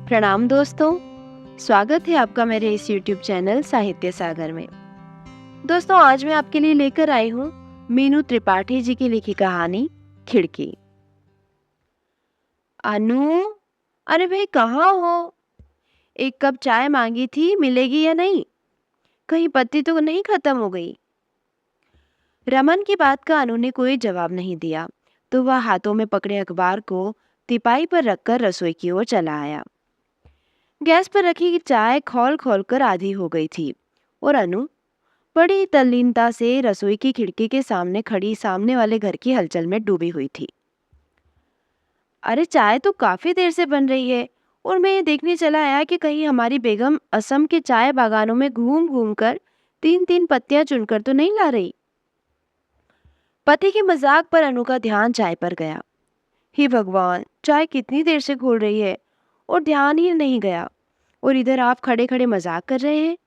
प्रणाम दोस्तों। स्वागत है आपका मेरे इस YouTube चैनल साहित्य सागर में। दोस्तों, आज मैं आपके लिए लेकर आई हूँ मीनू त्रिपाठी जी की लिखी कहानी खिड़की। अनु, अरे भाई कहाँ हो? एक कप चाय मांगी थी, मिलेगी या नहीं? कहीं पत्ती तो नहीं खत्म हो गई? रमन की बात का अनु ने कोई जवाब नहीं दिया, तो वह हाथों में पकड़े अखबार को तिपाई पर रखकर रसोई की ओर चला आया। गैस पर रखी चाय खौल खौल कर आधी हो गई थी और अनु बड़ी तल्लीनता से रसोई की खिड़की के सामने खड़ी सामने वाले घर की हलचल में डूबी हुई थी। अरे चाय तो काफी देर से बन रही है और मैं ये देखने चला आया कि कहीं हमारी बेगम असम के चाय बागानों में घूम घूम कर तीन तीन पत्तियां चुनकर तो नहीं ला रही। पति के मजाक पर अनु का ध्यान चाय पर गया। हे भगवान, चाय कितनी देर से घोल रही है और ध्यान ही नहीं गया, और इधर आप खड़े खड़े मजाक कर रहे हैं।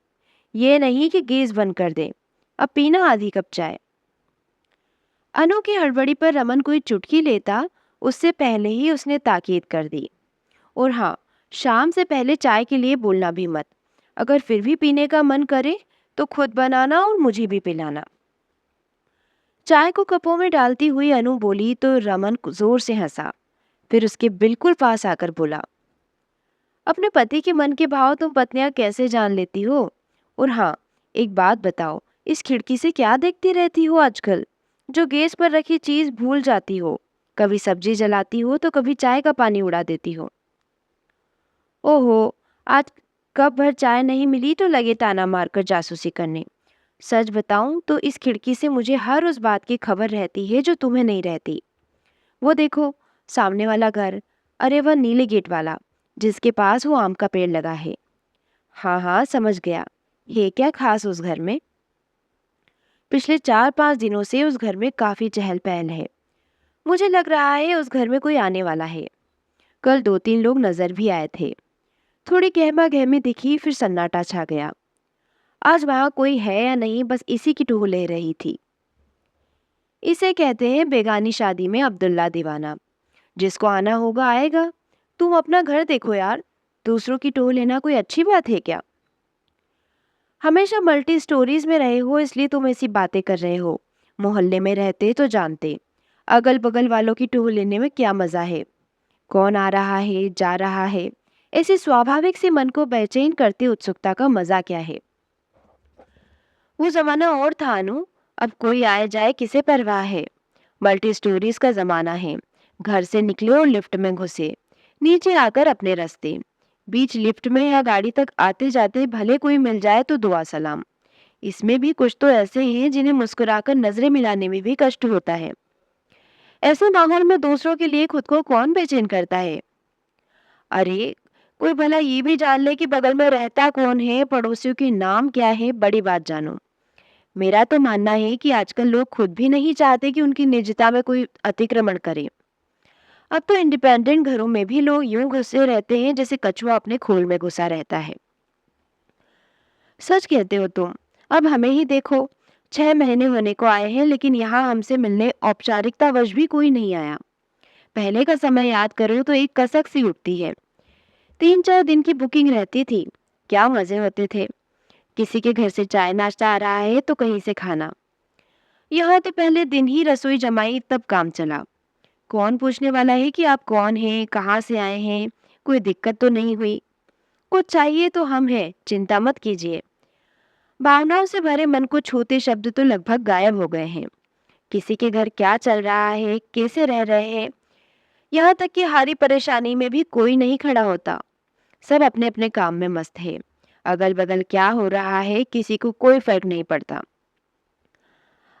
ये नहीं कि गैस बंद कर दें, अब पीना आधी कप चाय। अनु की हड़बड़ी पर रमन कोई चुटकी लेता उससे पहले ही उसने ताकीद कर दी, और हाँ, शाम से पहले चाय के लिए बोलना भी मत। अगर फिर भी पीने का मन करे तो खुद बनाना और मुझे भी पिलाना। चाय को कपों में डालती हुई अनु बोली तो रमन जोर से हंसा, फिर उसके बिल्कुल पास आकर बोला, अपने पति के मन के भाव तुम पत्नियां कैसे जान लेती हो? और हाँ, एक बात बताओ, इस खिड़की से क्या देखती रहती हो आजकल, जो गैस पर रखी चीज भूल जाती हो? कभी सब्जी जलाती हो तो कभी चाय का पानी उड़ा देती हो। ओहो, आज कप भर चाय नहीं मिली तो लगे ताना मारकर जासूसी करने। सच बताऊं तो इस खिड़की से मुझे हर उस बात की खबर रहती है जो तुम्हें नहीं रहती। वो देखो, सामने वाला घर, अरे वह नीले गेट वाला जिसके पास वो आम का पेड़ लगा है। हाँ हाँ, समझ गया। ये क्या खास उस घर में? पिछले 4-5 दिनों से उस घर में काफी चहल पहल है। मुझे लग रहा है उस घर में कोई आने वाला है। कल 2-3 लोग नजर भी आए थे। थोड़ी गहमा गहमी दिखी, फिर सन्नाटा छा गया। आज वहां कोई है या नहीं, बस इसी की टूह ले रही थी। इसे कहते हैं बेगानी शादी में अब्दुल्ला दीवाना। जिसको आना होगा आएगा। तुम अपना घर देखो यार, दूसरों की टोह लेना कोई अच्छी बात है क्या? हमेशा मल्टी स्टोरीज में रहे हो इसलिए तुम ऐसी बातें कर रहे हो। मोहल्ले में रहते तो जानते, अगल बगल वालों की टोह लेने में क्या मजा है। कौन आ रहा है जा रहा है, ऐसी स्वाभाविक सी मन को बेचैन करती उत्सुकता का मजा क्या है। वो जमाना और था अनु, अब कोई आए जाए किसे परवाह है। मल्टी स्टोरीज का जमाना है। घर से निकले और लिफ्ट में घुसे, नीचे आकर अपने रास्ते। बीच लिफ्ट में या गाड़ी तक आते जाते भले कोई मिल जाए तो दुआ सलाम। इसमें भी कुछ तो ऐसे हैं जिन्हें मुस्कुराकर नजरें मिलाने में भी कष्ट होता है। ऐसे माहौल में दूसरों के लिए खुद को कौन बेचैन करता है? अरे, कोई भला ये भी जान ले कि बगल में रहता कौन है, पड़ोसियों के नाम क्या है, बड़ी बात जानो। मेरा तो मानना है कि आजकल लोग खुद भी नहीं चाहते कि उनकी निजता में कोई अतिक्रमण करे। अब तो इंडिपेंडेंट घरों में भी लोग यूं घुसे रहते हैं जैसे कछुआ अपने खोल में घुसा रहता है। सच कहते हो तुम। अब हमें ही देखो, 6 महीने होने को आए हैं लेकिन यहाँ हमसे मिलने औपचारिकतावश भी कोई नहीं आया। पहले का समय याद करो तो एक कसक सी उठती है। 3-4 दिन की बुकिंग रहती थी। क्या मजे होते थे। किसी के घर से चाय नाश्ता आ रहा है तो कहीं से खाना। यहाँ तो पहले दिन ही रसोई जमाई तब काम चला। कौन पूछने वाला है कि आप कौन हैं, कहाँ से आए हैं, कोई दिक्कत तो नहीं हुई? कुछ चाहिए तो हम हैं, चिंता मत कीजिए। भावनाओं से भरे मन को छूते शब्द तो लगभग गायब हो गए हैं। किसी के घर क्या चल रहा है, कैसे रह रहे हैं, यहाँ तक कि हारी परेशानी में भी कोई नहीं खड़ा होता। सब अपने अपने काम में मस्त है। अगल बगल क्या हो रहा है किसी को कोई फर्क नहीं पड़ता।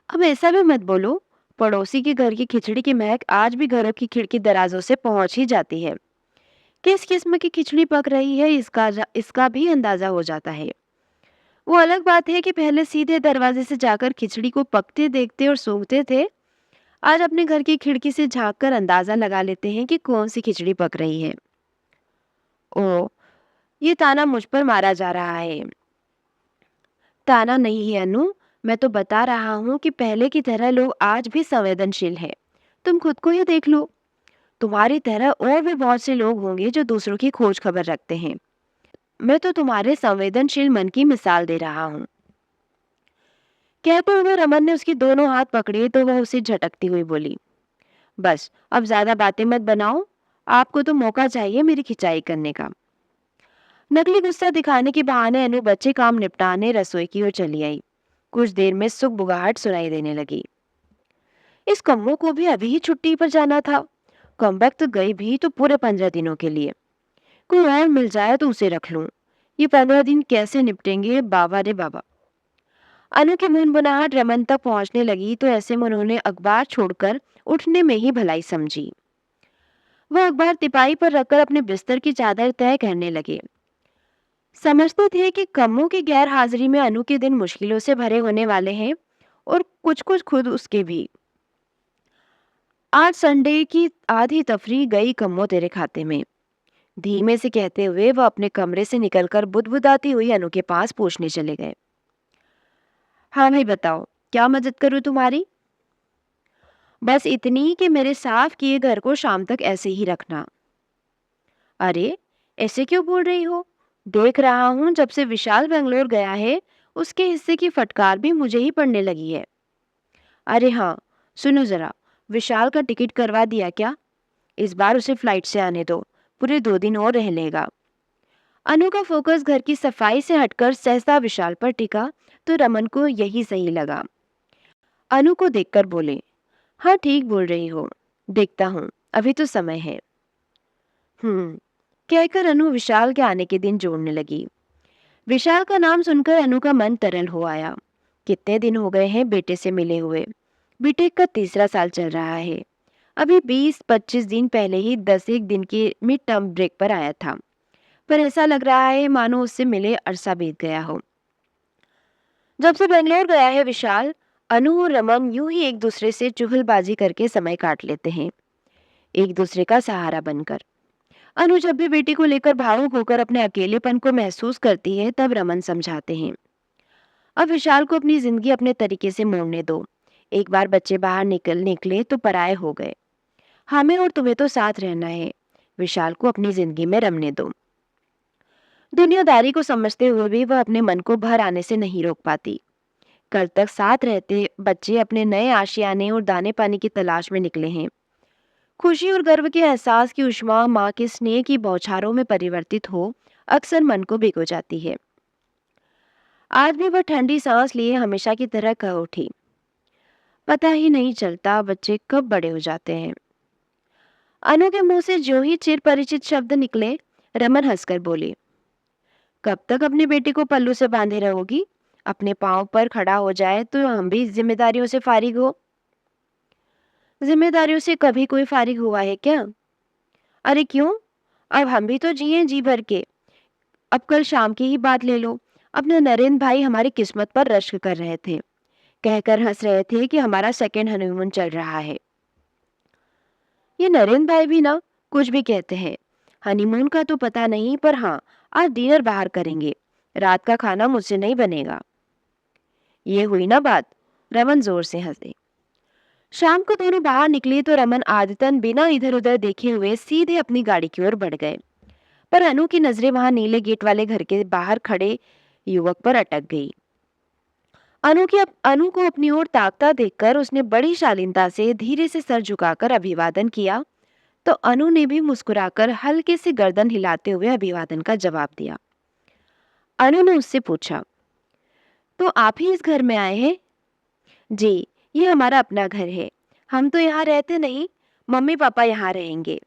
अब ऐसा भी मत बोलो, पड़ोसी के घर की खिचड़ी की महक आज भी घरों की खिड़की दराजों से पहुंच ही जाती है। किस किस्म की खिचड़ी पक रही है इसका भी अंदाजा हो जाता है। वो अलग बात है कि पहले सीधे दरवाजे से जाकर खिचड़ी को पकते देखते और सूंघते थे। आज अपने घर की खिड़की से झांक कर अंदाजा लगा लेते हैं कि कौन सी खिचड़ी पक रही है। ओ, ये ताना मुझ पर मारा जा रहा है। ताना नहीं है अनु, मैं तो बता रहा हूँ कि पहले की तरह लोग आज भी संवेदनशील है। तुम खुद को ही देख लो। तुम्हारी तरह और भी बहुत से लोग होंगे जो दूसरों की खोज खबर रखते हैं। मैं तो तुम्हारे संवेदनशील मन की मिसाल दे रहा हूँ। कहते हुए रमन ने उसकी दोनों हाथ पकड़े तो वह उसे झटकती हुई बोली, बस अब ज्यादा बातें मत बनाओ, आपको तो मौका चाहिए मेरी खिंचाई करने का। नकली गुस्सा दिखाने के बहाने अनु बच्चे काम निपटाने रसोई की ओर चली आई। कुछ देर में सुख बुगाहट सुनाई देने लगी। इस कम्मो को भी अभी ही छुट्टी पर जाना था। कमबख्त तो गई भी तो पूरे 15 दिनों के लिए। कोई और मिल जाए तो उसे रख लूं। ये 15 दिन कैसे निपटेंगे बाबा रे बाबा। अनु की मुनमुनाहट रमन तक पहुंचने लगी तो ऐसे में उन्होंने अखबार छोड़कर उठने में ही भलाई समझी। वह अखबार तिपाई पर रखकर अपने बिस्तर की चादर तय करने लगे। समझते थे कि कम्मों की गैर हाजिरी में अनु के दिन मुश्किलों से भरे होने वाले हैं और कुछ कुछ खुद उसके भी। आज संडे की आधी तफरी गई कम्मो तेरे खाते में, धीमे से कहते हुए वह अपने कमरे से निकलकर बुदबुदाती हुई अनु के पास पूछने चले गए। हाँ भाई बताओ, क्या मदद करूं तुम्हारी? बस इतनी कि मेरे साफ किए घर को शाम तक ऐसे ही रखना। अरे ऐसे क्यों बोल रही हो? देख रहा हूं जब से विशाल बेंगलोर गया है उसके हिस्से की फटकार भी मुझे ही पड़ने लगी है। अरे हाँ, सुनो जरा, विशाल का टिकट करवा दिया क्या? इस बार उसे फ्लाइट से आने दो, पूरे 2 दिन और रह लेगा। अनु का फोकस घर की सफाई से हटकर सहसा विशाल पर टिका तो रमन को यही सही लगा। अनु को देखकर बोले, हाँ ठीक बोल रही हो, देखता हूँ, अभी तो समय है। कहकर अनु विशाल के आने के दिन जोड़ने लगी। विशाल का नाम सुनकर अनु का मन तरल हो आया। कितने दिन हो गए हैं बेटे से मिले हुए। बीटेक का 3रा साल चल रहा है। अभी 20-25 दिन पहले ही 10 एक दिन के मिड टर्म ब्रेक पर आया था, पर ऐसा लग रहा है मानो उससे मिले अरसा बीत गया हो। जब से बेंगलोर गया है विशाल, अनु और रमन यूं ही एक दूसरे से चुगलबाजी करके समय काट लेते हैं, एक दूसरे का सहारा बनकर। अनु जब भी बेटी को लेकर भावुक होकर अपने अकेलेपन को महसूस करती है तब रमन समझाते हैं, अब विशाल को अपनी जिंदगी अपने तरीके से मोड़ने दो। एक बार बच्चे बाहर निकले तो पराये हो गए। हमें और तुम्हें तो साथ रहना है, विशाल को अपनी जिंदगी में रमने दो। दुनियादारी को समझते हुए भी वह अपने मन को भर आने से नहीं रोक पाती। कल तक साथ रहते बच्चे अपने नए आशियाने और दाने पानी की तलाश में निकले हैं। खुशी और गर्व के एहसास की उष्मा माँ के स्नेह की बौछारों में परिवर्तित हो अक्सर मन को भिगो जाती है। आज भी वह ठंडी सांस लिए हमेशा की तरह कह उठी, पता ही नहीं चलता बच्चे कब बड़े हो जाते हैं। अनु के मुंह से जो ही चिर परिचित शब्द निकले, रमन हंसकर बोले, कब तक अपने बेटे को पल्लू से बांधे रहोगी? अपने पांव पर खड़ा हो जाए तो हम भी जिम्मेदारियों से फारिग हो। जिम्मेदारियों से कभी कोई फारिग हुआ है क्या? अरे क्यों, अब हम भी तो जिए जी भर के। अब कल शाम की ही बात ले लो, अपने नरेंद्र भाई हमारी किस्मत पर रश्क कर रहे थे, कहकर हंस रहे थे कि हमारा सेकेंड हनीमून चल रहा है। ये नरेंद्र भाई भी ना कुछ भी कहते हैं। हनीमून का तो पता नहीं, पर हाँ आज डिनर बाहर करेंगे, रात का खाना मुझसे नहीं बनेगा। ये हुई ना बात। रमन जोर से हंसे। शाम को दोनों बाहर निकले तो रमन आदतन बिना इधर उधर देखे हुए सीधे अपनी गाड़ी की ओर बढ़ गए, पर अनु की नजरें वहां नीले गेट वाले घर के बाहर खड़े युवक पर अटक गई। अनु को अपनी ओर ताकता देखकर उसने बड़ी शालीनता से धीरे से सर झुकाकर अभिवादन किया तो अनु ने भी मुस्कुराकर हल्के से गर्दन हिलाते हुए अभिवादन का जवाब दिया। अनु ने उससे पूछा, तो आप ही इस घर में आए हैं? जी, ये हमारा अपना घर है, हम तो यहाँ रहते नहीं, मम्मी पापा यहाँ रहेंगे।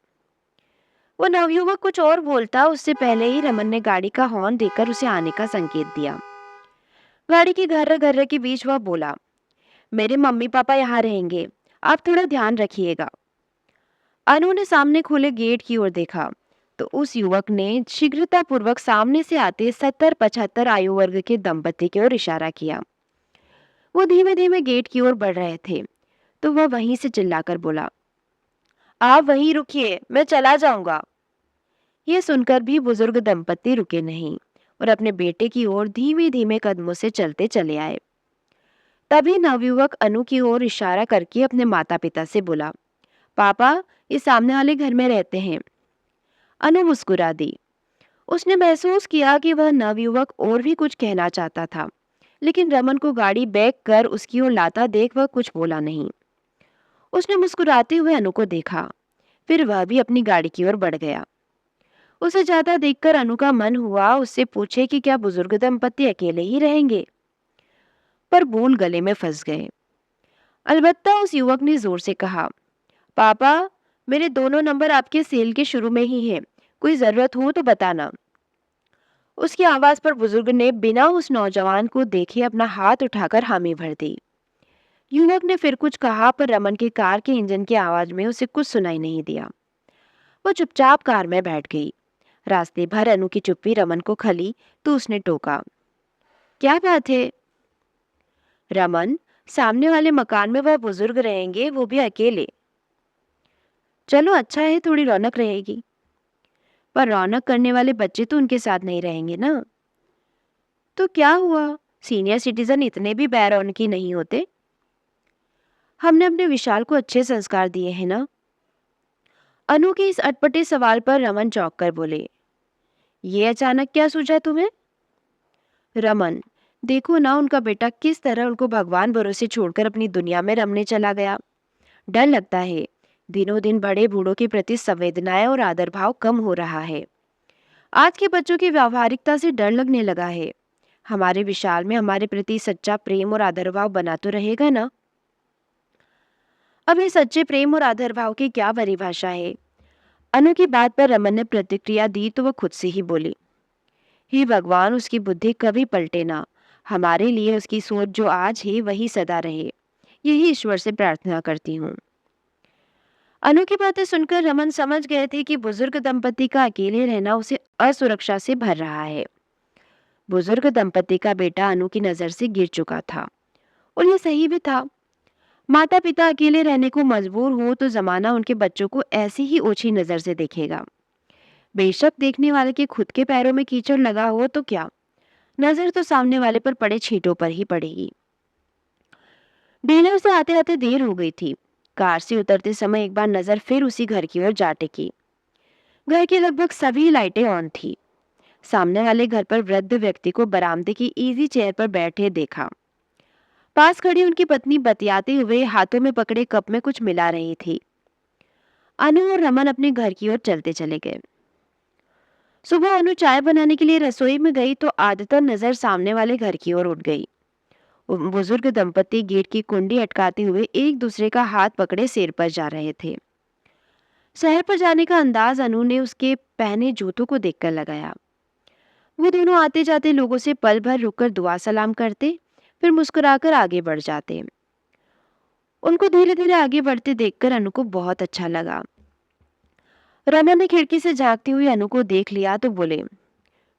वो नवयुवक कुछ और बोलता उससे पहले ही रमन ने गाड़ी का हॉर्न देकर उसे आने का संकेत दिया। गाड़ी की घर्र घर्र के बीच वह बोला, मेरे मम्मी पापा यहाँ रहेंगे, आप थोड़ा ध्यान रखिएगा। अनु ने सामने खुले गेट की ओर देखा तो उस युवक ने शीघ्रतापूर्वक सामने से आते 70-75 आयु वर्ग के दंपति की ओर इशारा किया। वो धीमे धीमे गेट की ओर बढ़ रहे थे तो वह वहीं से चिल्लाकर बोला, आप वहीं रुकिए, मैं चला जाऊंगा। यह सुनकर भी बुजुर्ग दंपति रुके नहीं और अपने बेटे की ओर धीमे धीमे कदमों से चलते चले आए। तभी नवयुवक अनु की ओर इशारा करके अपने माता पिता से बोला, पापा, ये सामने वाले घर में रहते हैं। अनु मुस्कुरा दी। उसने महसूस किया कि वह नवयुवक और भी कुछ कहना चाहता था, लेकिन रमन को गाड़ी बैक कर उसकी ओर लाता देख वह कुछ बोला नहीं। उसने मुस्कुराते हुए अनु को देखा, फिर वह भी अपनी गाड़ी की ओर बढ़ गया। उसे जाता देखकर अनु का मन हुआ उससे पूछे कि क्या बुजुर्ग दंपति अकेले ही रहेंगे, पर बोल गले में फंस गए। अलबत्ता उस युवक ने जोर से कहा, पापा, मेरे दोनों नंबर आपके सेल के शुरू में ही हैं, कोई जरूरत हो तो बताना। उसकी आवाज पर बुजुर्ग ने बिना उस नौजवान को देखे अपना हाथ उठाकर हामी भर दी। युवक ने फिर कुछ कहा, पर रमन की कार के इंजन की आवाज में उसे कुछ सुनाई नहीं दिया। वो चुपचाप कार में बैठ गई। रास्ते भर अनु की चुप्पी रमन को खली तो उसने टोका, क्या बात है? रमन, सामने वाले मकान में वह बुजुर्ग रहेंगे, वो भी अकेले। चलो अच्छा है, थोड़ी रौनक रहेगी। पर रौनक करने वाले बच्चे तो उनके साथ नहीं रहेंगे ना। तो क्या हुआ, सीनियर सिटीजन इतने भी बैरौनकी नहीं होते। हमने अपने विशाल को अच्छे संस्कार दिए हैं ना। अनु के इस अटपटे सवाल पर रमन चौंक कर बोले, ये अचानक क्या सूझा तुम्हें? रमन, देखो ना, उनका बेटा किस तरह उनको भगवान भरोसे छोड़कर अपनी दुनिया में रमने चला गया। डर लगता है, दिनों दिन बड़े बूढ़ों के प्रति संवेदनाएं और आदर भाव कम हो रहा है। आज के बच्चों की व्यावहारिकता से डर लगने लगा है। हमारे विशाल में हमारे प्रति सच्चा प्रेम और आदर भाव बना तो रहेगा ना। अब ये सच्चे प्रेम और आदर भाव की क्या परिभाषा है? अनु की बात पर रमन ने प्रतिक्रिया दी तो वह खुद से ही बोली, हे भगवान, उसकी बुद्धि कभी पलटे ना। हमारे लिए उसकी सोच जो आज है वही सदा रहे, यही ईश्वर से प्रार्थना करती हूँ। अनु की बातें सुनकर रमन समझ गए थे कि बुजुर्ग दंपति का अकेले रहना उसे असुरक्षा से भर रहा है। बुजुर्ग दंपति का बेटा अनु की नजर से गिर चुका था, और ये सही भी था। माता पिता अकेले रहने को मजबूर हो तो जमाना उनके बच्चों को ऐसी ही ओछी नजर से देखेगा। बेशक देखने वाले के खुद के पैरों में कीचड़ लगा हो तो क्या, नजर तो सामने वाले पर पड़े छींटों पर ही पड़ेगी। डीलर से आते आते देर हो गई थी। कार से उतरते समय एक बार नजर फिर उसी घर की ओर जा टिकी। घर की लगभग सभी लाइटें ऑन थी। सामने वाले घर पर वृद्ध व्यक्ति को बरामदे की इजी चेयर पर बैठे देखा। पास खड़ी उनकी पत्नी बतियाते हुए हाथों में पकड़े कप में कुछ मिला रही थी। अनु और रमन अपने घर की ओर चलते चले गए। सुबह अनु चाय बनाने के लिए रसोई में गई तो आदतन नजर सामने वाले घर की ओर उठ गई। बुजुर्ग दंपति गेट की कुंडी अटकाते हुए एक दूसरे का हाथ पकड़े सिर पर जा रहे थे। शहर पर जाने का अंदाज अनु ने उसके पहने जूतों को देखकर लगाया। वो दोनों आते जाते लोगों से पल भर रुककर दुआ सलाम करते, फिर मुस्कुराकर आगे बढ़ जाते। उनको धीरे धीरे आगे बढ़ते देखकर अनु को बहुत अच्छा लगा। रमन ने खिड़की से झांकती हुई अनु को देख लिया तो बोले,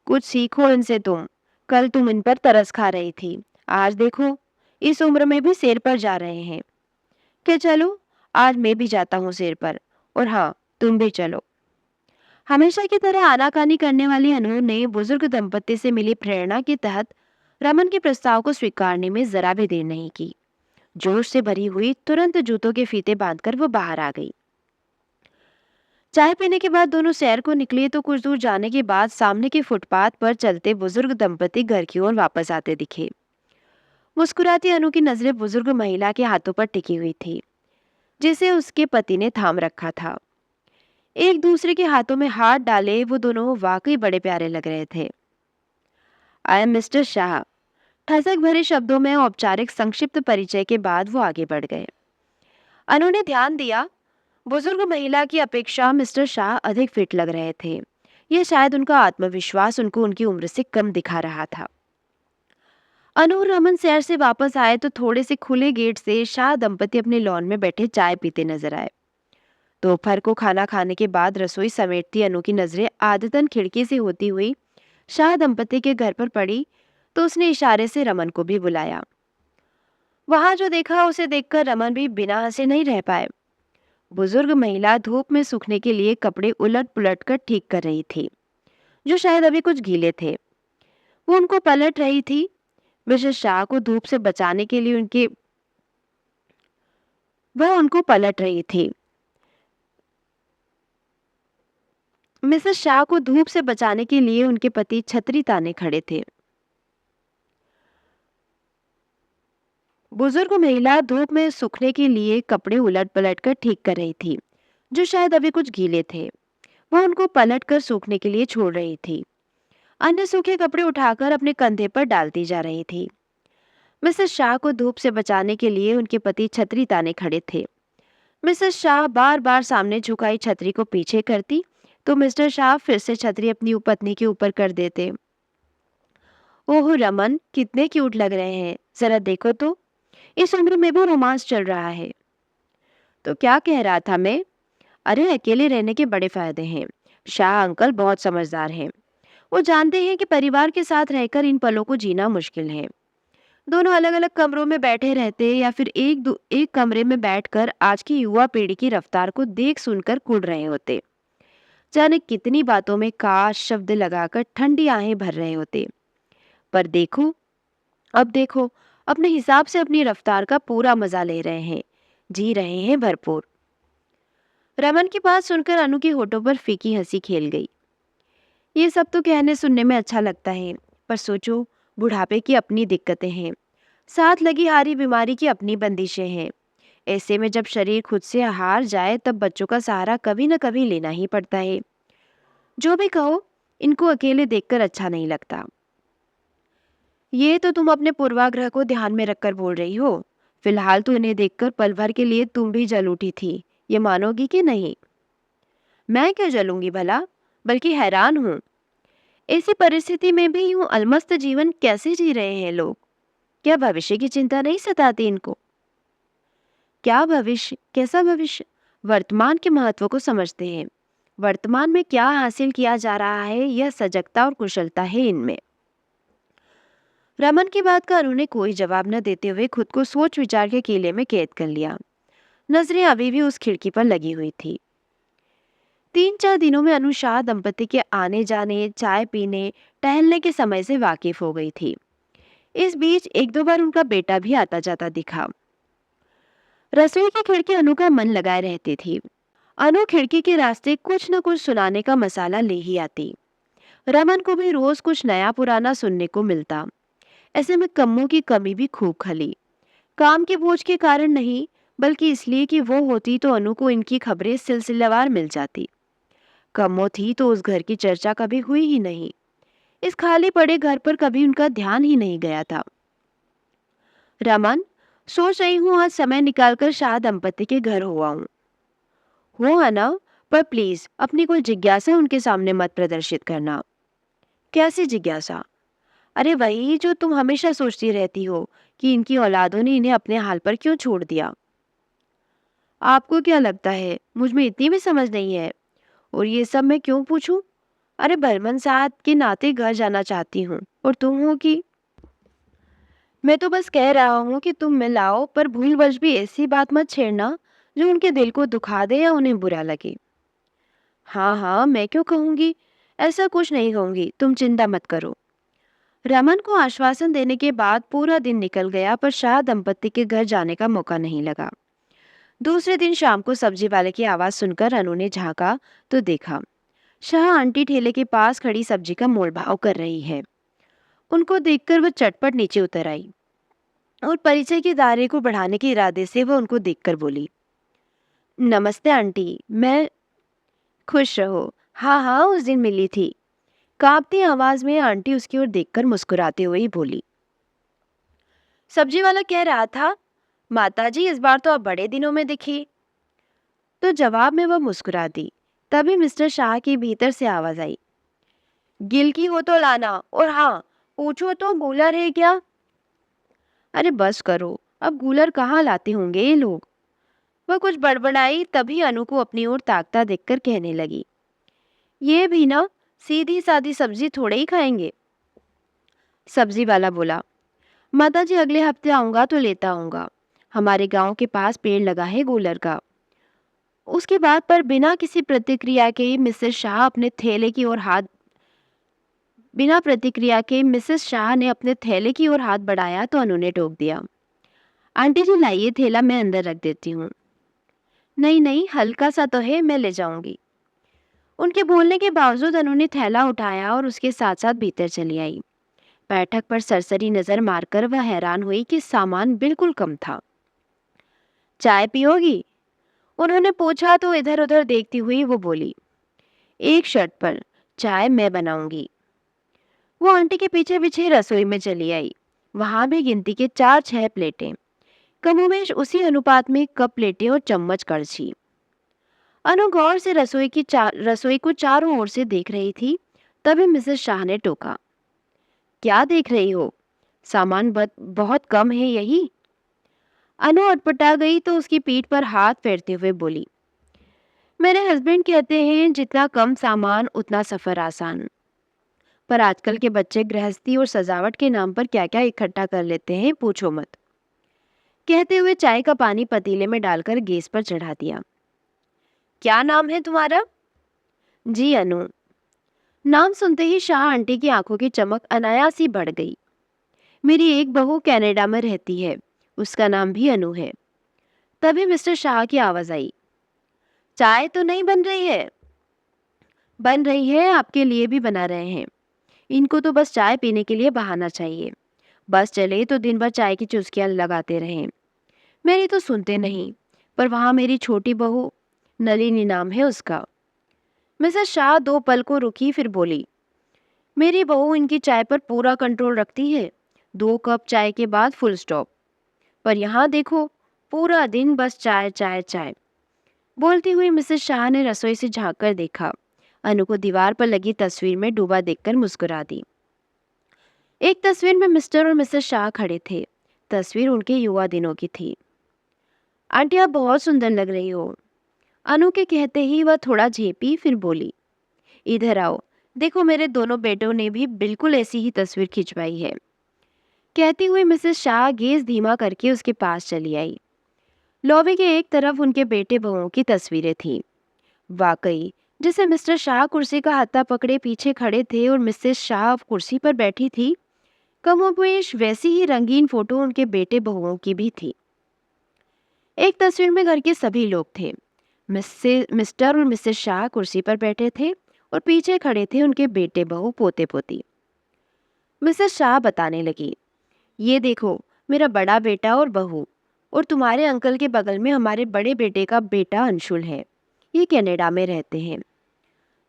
कुछ सीखो इनसे तुम। कल तुम इन पर तरस खा रही थी, आज देखो इस उम्र में भी शेर पर जा रहे हैं। क्या चलो, आज मैं भी जाता हूँ शेर पर, और हाँ, तुम भी चलो। हमेशा की तरह आनाकानी करने वाली अनु ने बुजुर्ग दंपति से मिली प्रेरणा के तहत रमन के प्रस्ताव को स्वीकारने में जरा भी देर नहीं की। जोश से भरी हुई तुरंत जूतों के फीते बांधकर वो बाहर आ गई। चाय पीने के बाद दोनों सैर को निकले तो कुछ दूर जाने के बाद सामने के फुटपाथ पर चलते बुजुर्ग दंपति घर की ओर वापस आते दिखे। मुस्कुराती अनु की नजरें बुजुर्ग महिला के हाथों पर टिकी हुई थी, जिसे उसके पति ने थाम रखा था। एक दूसरे के हाथों में हाथ डाले वो दोनों वाकई बड़े प्यारे लग रहे थे। I am mister Shah. ठसक भरे शब्दों में औपचारिक संक्षिप्त परिचय के बाद वो आगे बढ़ गए। अनु ने ध्यान दिया, बुजुर्ग महिला की अपेक्षा मिस्टर शाह अधिक फिट लग रहे थे। यह शायद उनका आत्मविश्वास उनको उनकी उम्र से कम दिखा रहा था। अनु और रमन सैर से वापस आए तो थोड़े से खुले गेट से शाह दंपति अपने लॉन में बैठे चाय पीते नजर आए। दोपहर को खाना खाने के बाद रसोई समेटती अनु की नजरें आदतन खिड़की से होती हुई शाह दंपति के घर पर पड़ी तो उसने इशारे से रमन को भी बुलाया। वहां जो देखा उसे देखकर रमन भी बिना हंसे नहीं रह पाए। बुजुर्ग महिला धूप में सूखने के लिए कपड़े उलट पुलट कर ठीक कर रही थी, जो शायद अभी कुछ गीले थे। वो उनको पलट रही थी। मिसेस शाह को धूप से बचाने के लिए वह उनको पलट रही थी। मिसेस शाह को धूप से बचाने के लिए उनके पति छतरी ताने खड़े थे। बुजुर्ग महिला धूप में सूखने के लिए कपड़े उलट पलट कर ठीक कर रही थी, जो शायद अभी कुछ गीले थे। वह उनको पलट कर सूखने के लिए छोड़ रही थी। अन्य सूखे कपड़े उठाकर अपने कंधे पर डालती जा रही थी। मिसेस शाह को धूप से बचाने के लिए उनके पति छतरी ताने खड़े थे। मिसेस शाह बार बार सामने झुकाई छतरी को पीछे करती, तो मिस्टर शाह फिर से छतरी अपनी पत्नी के ऊपर कर देते। ओह रमन, कितने क्यूट लग रहे हैं, जरा देखो तो, इस उम्र में भी रोमांस चल रहा है। तो क्या कह रहा था मैं? अरे अकेले रहने के बड़े फायदे हैं। शाह अंकल बहुत समझदार हैं। वो जानते हैं कि परिवार के साथ रहकर इन पलों को जीना मुश्किल है। दोनों अलग अलग कमरों में बैठे रहते या फिर एक कमरे में बैठकर आज की युवा पीढ़ी की रफ्तार को देख सुनकर कुढ़ रहे होते। जाने कितनी बातों में काश शब्द लगाकर ठंडी आहें भर रहे होते। पर देखो, अब देखो, अपने हिसाब से अपनी रफ्तार का पूरा मजा ले रहे हैं, जी रहे हैं भरपूर। रमन की बात सुनकर अनु के होठों पर फीकी हंसी खेल गई। ये सब तो कहने सुनने में अच्छा लगता है, पर सोचो, बुढ़ापे की अपनी दिक्कतें हैं, साथ लगी हारी बीमारी की अपनी बंदिशें हैं। ऐसे में जब शरीर खुद से हार जाए तब बच्चों का सहारा कभी न कभी लेना ही पड़ता है। जो भी कहो, इनको अकेले देखकर अच्छा नहीं लगता। ये तो तुम अपने पूर्वाग्रह को ध्यान में रखकर बोल रही हो। फिलहाल तो इन्हें देखकर पल भर के लिए तुम भी जल उठी थी, ये मानोगी कि नहीं? मैं क्यों जलूंगी भला, बल्कि हैरान हूँ। ऐसी परिस्थिति में भी यूं अलमस्त जीवन कैसे जी रहे हैं लोग? क्या भविष्य की चिंता नहीं सताती इनको? क्या भविष्य, कैसा भविष्य? वर्तमान के महत्व को समझते हैं। वर्तमान में क्या हासिल किया जा रहा है, यह सजगता और कुशलता है इनमें। रमन की बात का अनु ने कोई जवाब न देते हुए खुद को सोच विचार के कीले में कैद कर लिया। नजरें अभी भी उस खिड़की पर लगी हुई थी। 3-4 दिनों में अनु शाह दंपति के आने जाने, चाय पीने, टहलने के समय से वाकिफ हो गई थी। इस बीच एक दो बार उनका बेटा भी आता जाता दिखा। रसोई की खिड़की अनु का मन लगाए रहती थी। अनु खिड़की के रास्ते कुछ न कुछ सुनाने का मसाला ले ही आती। रमन को भी रोज कुछ नया पुराना सुनने को मिलता। ऐसे में कम्मों की कमी भी खूब खली। काम के बोझ के कारण नहीं, बल्कि इसलिए कि वो होती तो अनु को इनकी खबरें सिलसिलेवार मिल जाती। कम्मो थी तो उस घर की चर्चा कभी हुई ही नहीं। इस खाली पड़े घर पर कभी उनका ध्यान ही नहीं गया था। रमन, सोच रही हूँ आज समय निकालकर शाह दंपति के घर हो आऊं। हो आना, पर प्लीज अपनी कोई जिज्ञासा उनके सामने मत प्रदर्शित करना। कैसी जिज्ञासा? अरे वही जो तुम हमेशा सोचती रहती हो कि इनकी औलादों ने इन्हें अपने हाल पर क्यों छोड़ दिया। आपको क्या लगता है मुझ में इतनी भी समझ नहीं है? और ये सब मैं क्यों पूछूं? अरे बर्मन साहब के नाते घर जाना चाहती हूँ, और तुम हो कि? मैं तो बस कह रहा हूँ कि तुम मिल आओ, पर भूलवश भी ऐसी बात मत छेड़ना जो उनके दिल को दुखा दे या उन्हें बुरा लगे। हाँ हाँ, मैं क्यों कहूँगी, ऐसा कुछ नहीं कहूँगी, तुम चिंता मत करो। रमन को आश्वासन देने के बाद पूरा दिन निकल गया, पर शाह दंपति के घर जाने का मौका नहीं लगा। दूसरे दिन शाम को सब्जी वाले की आवाज सुनकर अनु ने झांका तो देखा शाह आंटी ठेले के पास खड़ी सब्जी का मोल भाव कर रही है। उनको देखकर वह चटपट नीचे उतर आई और परिचय के दायरे को बढ़ाने के इरादे से वह उनको देखकर बोली, नमस्ते आंटी, मैं। खुश रहो। हाँ हाँ, उस दिन मिली थी। कांपती आवाज में आंटी उसकी ओर देखकर मुस्कुराते हुए ही बोली। सब्जी वाला कह रहा था, माताजी इस बार तो आप बड़े दिनों में दिखी। तो जवाब में वह मुस्कुरा दी। तभी मिस्टर शाह की भीतर से आवाज आई, गिल की हो तो लाना, और हाँ, पूछो तो गूलर है क्या? अरे बस करो, अब गूलर कहाँ लाते होंगे ये लोग। वह कुछ बड़बड़ाई, तभी अनु को अपनी ओर ताकता देखकर कहने लगी, ये भी ना सीधी सादी सब्जी थोड़े ही खाएंगे। सब्जी वाला बोला, माताजी अगले हफ्ते आऊंगा तो लेता आऊंगा। हमारे गांव के पास पेड़ लगा है गूलर का। उसके बाद पर बिना किसी प्रतिक्रिया के मिसेस शाह अपने थैले की ओर हाथ बिना प्रतिक्रिया के मिसेस शाह ने अपने थैले की ओर हाथ बढ़ाया तो अनु ने टोक दिया, आंटी जी लाइए थैला, मैं अंदर रख देती हूँ। नहीं नहीं, हल्का सा तो है, मैं ले जाऊंगी। उनके बोलने के बावजूद अनु ने थैला उठाया और उसके साथ साथ भीतर चली आई। बैठक पर सरसरी नजर मारकर वह हैरान हुई कि सामान बिल्कुल कम था। चाय पियोगी? उन्होंने पूछा तो इधर उधर देखती हुई वो बोली, एक शर्त पर, चाय मैं बनाऊंगी। वो आंटी के पीछे पीछे रसोई में चली आई। वहां भी गिनती के 4-6 प्लेटें, कमोवेश उसी अनुपात में कप, प्लेटें और चम्मच, कड़छी। अनु गौर से रसोई को चारों ओर से देख रही थी। तभी मिसेस शाह ने टोका, क्या देख रही हो? सामान बहुत कम है यही। अनु अटपटा गई तो उसकी पीठ पर हाथ फेरते हुए बोली, मेरे हस्बैंड कहते हैं जितना कम सामान उतना सफर आसान। पर आजकल के बच्चे गृहस्थी और सजावट के नाम पर क्या क्या इकट्ठा कर लेते हैं, पूछो मत। कहते हुए चाय का पानी पतीले में डालकर गैस पर चढ़ा दिया। क्या नाम है तुम्हारा? जी अनु। नाम सुनते ही शाह आंटी की आंखों की चमक अनायास ही बढ़ गई। मेरी एक बहू कनाडा में रहती है, उसका नाम भी अनु है। तभी मिस्टर शाह की आवाज आई, चाय तो नहीं बन रही है? बन रही है, आपके लिए भी बना रहे हैं। इनको तो बस चाय पीने के लिए बहाना चाहिए। बस चले तो दिन भर चाय की चुस्कियां लगाते रहें। मेरी तो सुनते नहीं। पर वहां मेरी छोटी बहू, नलिनी नाम है उसका। मिसेस शाह 2 पल को रुकी, फिर बोली, मेरी बहू इनकी चाय पर पूरा कंट्रोल रखती है। 2 कप चाय के बाद फुल स्टॉप। पर यहाँ देखो, पूरा दिन बस चाय चाय चाय। बोलती हुई मिसेस शाह ने रसोई से झांक कर देखा। अनु को दीवार पर लगी तस्वीर में डूबा देखकर मुस्कुरा दी। एक तस्वीर में मिस्टर और मिसेस शाह खड़े थे। तस्वीर उनके युवा दिनों की थी। आंटी, आप बहुत सुंदर लग रही हो। अनु के कहते ही वह थोड़ा झेपी, फिर बोली, इधर आओ, देखो मेरे दोनों बेटों ने भी बिल्कुल ऐसी ही तस्वीर खिंचवाई है। कहती हुई मिसेस शाह गेज धीमा करके उसके पास चली आई। लॉबी के एक तरफ उनके बेटे बहुओं की तस्वीरें थीं। वाकई, जैसे मिस्टर शाह कुर्सी का हत्था पकड़े पीछे खड़े थे और मिसेस शाह कुर्सी पर बैठी थी, कमोबेश वैसी ही रंगीन फोटो उनके बेटे बहुओं की भी थी। एक तस्वीर में घर के सभी लोग थे। मिस्टर और मिसेस शाह कुर्सी पर बैठे थे और पीछे खड़े थे उनके बेटे बहू, पोते पोती। मिसेस शाह बताने लगी, ये देखो, मेरा बड़ा बेटा और बहू, और तुम्हारे अंकल के बगल में हमारे बड़े बेटे का बेटा अंशुल है। ये कनाडा में रहते हैं।